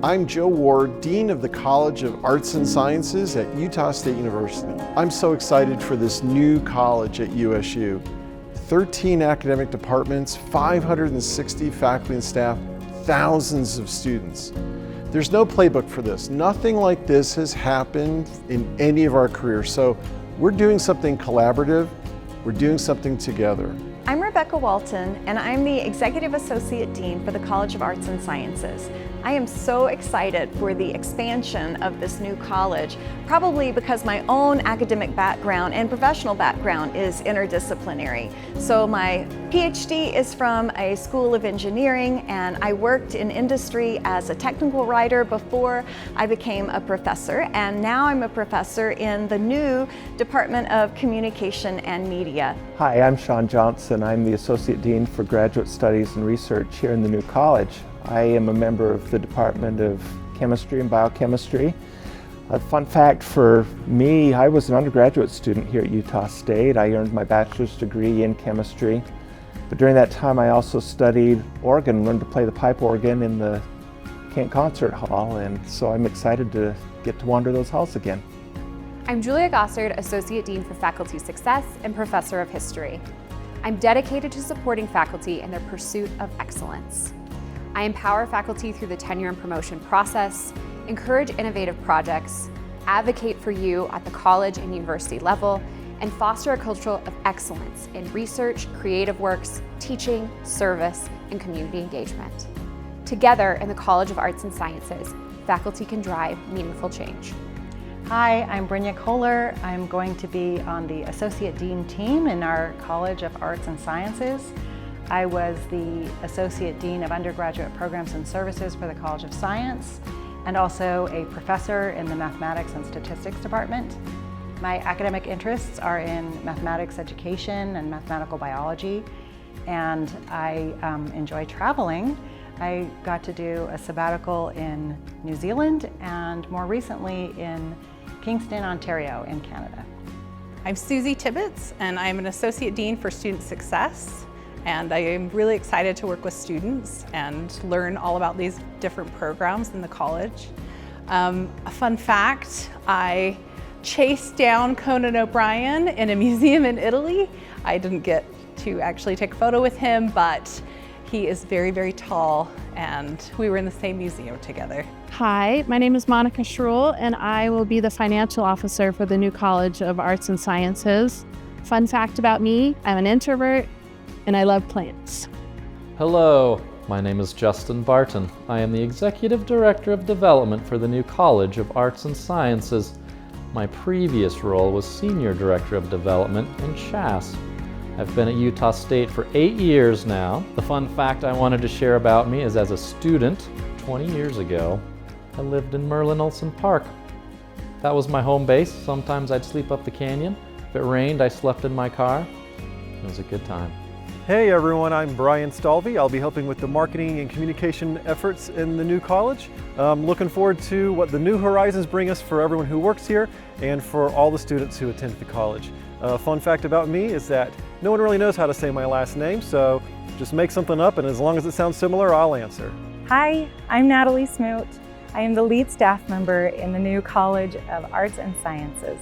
I'm Joe Ward, Dean of the College of Arts and Sciences at Utah State University. I'm so excited for this new college at USU. 13 academic departments, 560 faculty and staff, thousands of students. There's no playbook for this. Nothing like this has happened in any of our careers. So we're doing something collaborative. We're doing something together. I'm Rebecca Walton, and I'm the Executive Associate Dean for the College of Arts and Sciences. I am so excited for the expansion of this new college, probably because my own academic background and professional background is interdisciplinary. So my PhD is from a school of engineering, and I worked in industry as a technical writer before I became a professor, and now I'm a professor in the new Department of Communication and Media. Hi, I'm Sean Johnson. I'm the Associate Dean for Graduate Studies and Research here in the new college. I am a member of the Department of Chemistry and Biochemistry. A fun fact for me, I was an undergraduate student here at Utah State. I earned my bachelor's degree in chemistry. But during that time, I also studied organ, learned to play the pipe organ in the Kent Concert Hall, and so I'm excited to get to wander those halls again. I'm Julia Gossard, Associate Dean for Faculty Success and Professor of History. I'm dedicated to supporting faculty in their pursuit of excellence. I empower faculty through the tenure and promotion process, encourage innovative projects, advocate for you at the college and university level, and foster a culture of excellence in research, creative works, teaching, service, and community engagement. Together in the College of Arts and Sciences, faculty can drive meaningful change. Hi, I'm Brina Kohler. I'm going to be on the Associate Dean team in our College of Arts and Sciences. I was the Associate Dean of Undergraduate Programs and Services for the College of Science, and also a professor in the Mathematics and Statistics Department. My academic interests are in mathematics education and mathematical biology, and I enjoy traveling. I got to do a sabbatical in New Zealand and more recently in Kingston, Ontario in Canada. I'm Susie Tibbitz, and I'm an Associate Dean for Student Success. And I am really excited to work with students and learn all about these different programs in the college. A fun fact, I chased down Conan O'Brien in a museum in Italy. I didn't get to actually take a photo with him, but he is very, very tall, and we were in the same museum together. Hi, my name is Monica Shru, and I will be the financial officer for the new College of Arts and Sciences. Fun fact about me, I'm an introvert, and I love plants. Hello, my name is Justin Barton. I am the Executive Director of Development for the new College of Arts and Sciences. My previous role was Senior Director of Development in CHAS. I've been at Utah State for 8 years now. The fun fact I wanted to share about me is as a student, 20 years ago, I lived in Merlin Olsen Park. That was my home base. Sometimes I'd sleep up the canyon. If it rained, I slept in my car. It was a good time. Hey everyone, I'm Brian Stalvey. I'll be helping with the marketing and communication efforts in the new college. I'm looking forward to what the new horizons bring us for everyone who works here and for all the students who attend the college. Fun fact about me is that no one really knows how to say my last name, so just make something up, and as long as it sounds similar, I'll answer. Hi, I'm Natalie Smoot. I am the lead staff member in the new College of Arts and Sciences.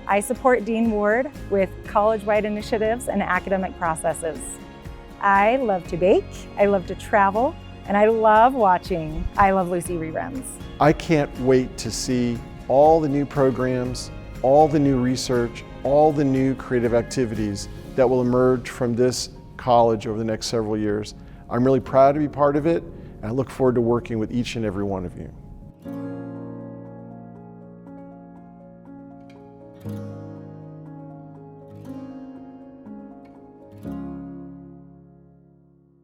I support Dean Ward with college-wide initiatives and academic processes. I love to bake, I love to travel, and I love watching I Love Lucy reruns. I can't wait to see all the new programs, all the new research, all the new creative activities that will emerge from this college over the next several years. I'm really proud to be part of it, and I look forward to working with each and every one of you.